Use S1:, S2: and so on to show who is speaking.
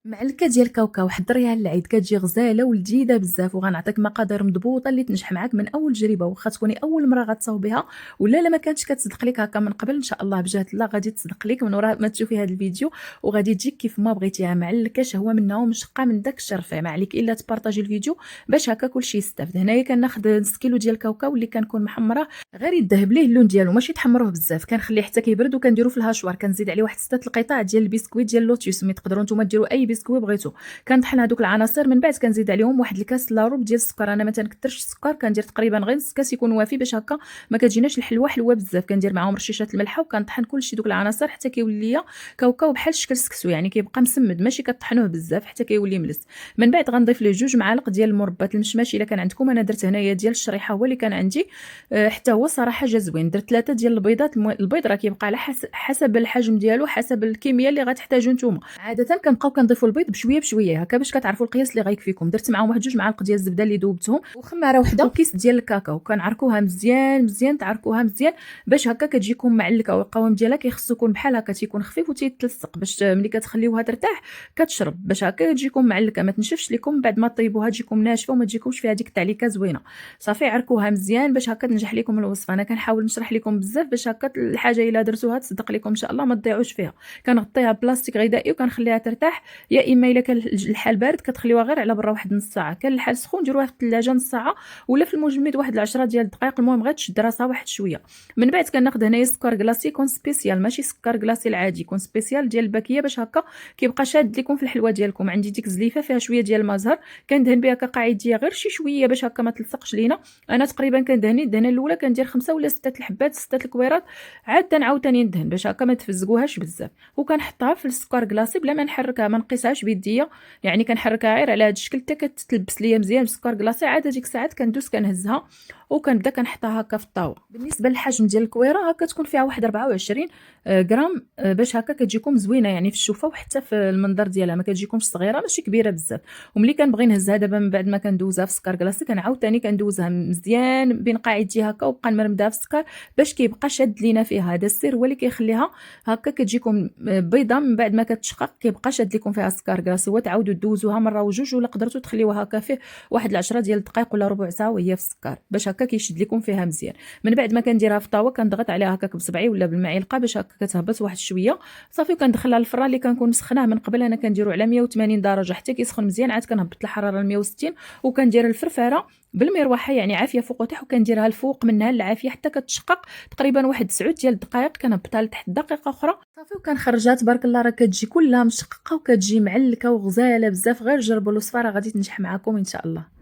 S1: معلكه ديال كاوكاو حضريها للعيد كتجي غزاله ولذيذه بزاف وغنعطيك مقادير مضبوطه اللي تنجح معاك من اول تجربه واخا تكوني اول مره غتصاوب بها ولا ما كانتش كتصدق لك هكا من قبل ان شاء الله بجهه الله غادي تصدق لك من وراء ما تشوفي هذا الفيديو وغادي تجيك كيف ما بغيتيها معلكه شهوه منها ومشقه من داك الشرفه ما عليك الا تبارطاجي الفيديو باش هكا كلشي يستافد. هنايا كناخذ نص كيلو ديال الكاوكاو اللي كنكون محمره غير يذهب ليه اللون ديالو ماشي تحمروه بزاف كنخليه حتى كيبرد وكنديرو في الهاشوار كنزيد عليه واحد 6 القطع ديال البسكويت ديال لوتيوس تقدروا نتوما ديروا اي بسكويت بغيتو كنطحن هذوك العناصر من بعد كنزيد عليهم واحد الكاس لاروب ديال السكر. انا ما تنكثرش السكر كندير تقريبا غير نص كاس يكون وافي باش هكا ما كتجيناش الحلوه حلوه بزاف. كندير معاهم رشيشه الملح وكنطحن كلشي دوك العناصر حتى كيولي ليا كاوكاو بحال شكل السكسو يعني كيبقى مسمد ماشي كطحنوه بزاف حتى كيولي ملس. من بعد غنضيف ليه 2 معالق ديال المربى المشماش الا كان عندكم. انا درت هنايا ديال الشريحه هو اللي كان عندي حتى هو صراحه جا زوين. درت 3 ديال البيضات. البيض راه كيبقى على حسب الحجم ديالو حسب الكميه اللي غتحتاجوا نتوما. عاده كنبقاو كنضيفوا البيض بشويه بشويه هكا باش كتعرفوا القياس اللي غيكفيكم. درت معاهم واحد 2 معالق ديال الزبده اللي ذوبتهم وخماره وحده وكيس ديال الكاكاو كنعركوها مزيان مزيان تعركوها مزيان باش هكا كتجيكم معلكه والقوام ديالها كيخصو يكون بحال هكا تيكون خفيف وتيتلصق باش ملي كتخليوها ترتاح كتشرب باش هكا تجيكم معلكه ما تنشفش لكم بعد ما طيبوها تجيكم ناشفه وما تجيكمش فيها ديك التعليكه زوينه. صافي عركوها مزيان باش هكا تنجح لكم الوصفه. انا كنحاول نشرح لكم بزاف باش هكا الحاجه الا درتوها تصدق لكم ان شاء الله ما تضيعوش فيها. كنغطيها بلاستيك غذائي وكنخليها ترتاح يا اما الا كان الحال بارد كتخليوها غير على برا واحد نص ساعه. كان الحال سخون ديروها في الثلاجه نص ساعه ولا في المجمد واحد 10 ديال الدقائق المهم غير تشد راسها واحد شويه. من بعد كناخذ هنايا سكر كلاصي يكون سبيسيال ماشي سكر كلاصي العادي يكون سبيسيال ديال الباكيه باش هكا كيبقى شاد لكم في الحلوه ديالكم. عندي ديك زليفه فيها شويه ديال المزهر كندهن بها كقاعديه غير شي شويه باش هكا ما تلصقش لينا. انا تقريبا كندهني الدهنه الاولى كندير 5 ولا 6 الحبات 6 الكويرات عاد عاوتاني ندهن باش هكا ما تفزقوهاش بزاف وكنحطها في السكر كلاصي بلا ما نحركها ما نقيسهاش بيديا يعني كنحركها غير على هذا الشكل حتى كتلبس ليا مزيان بالسكر كلاصي. عاد ديك الساعات كندوز كنهزها وكنبدا كنحطها هكا في الطاوه. بالنسبه للحجم ديال الكويره هكا تكون فيها واحد 24 غرام باش هكا كتجيكم زوينه يعني في الشوفه وحتى في المنظر ديالها ما كتجيكمش صغيره ماشي كبيره بزاف. وملي كنبغي نهزها دابا من بعد ما كندوزها في السكر كلاصي كنعاود ثاني كندوزها مزيان بين قاعدتي هكا وبقى نمرمدها في السكر باش كيبقى شاد لينا فيها. هذا السر هو اللي كيخليها هكا كتجيكم بيضه من بعد ما كتشقق كيبقى شاد لكم فيها السكر كلاصي. هو تعاودوا دوزوها مره وجوج ولا قدرتوا تخليوها هكا فيه واحد 10 ديال الدقائق ولا ربع ساعه وهي في السكر باش هكا كيشد لكم فيها مزيان. من بعد ما كنديرها في الطاوه كنضغط عليها هكاك بصبعي ولا بالمعلقه باش هكا كتهبط واحد شويه صافي. وكندخلها للفران اللي كنكون مسخناه من قبل. انا كنديرو على 180 درجه حتى كيسخن مزيان عاد كنهبط الحراره ل 160 وكندير الفرفاره بالمروحه يعني عافيه فوق وتحت وكنديرها الفوق منها العافيه حتى كتشقق تقريبا واحد 9 ديال الدقائق كنهبطها لتحت دقيقه اخرى صافي وكنخرجها. تبارك الله راه كتجي كلها مشققه وكتجي معلكه وغزاله بزاف. غير جربوا الوصفه راه غادي تنجح معكم ان شاء الله.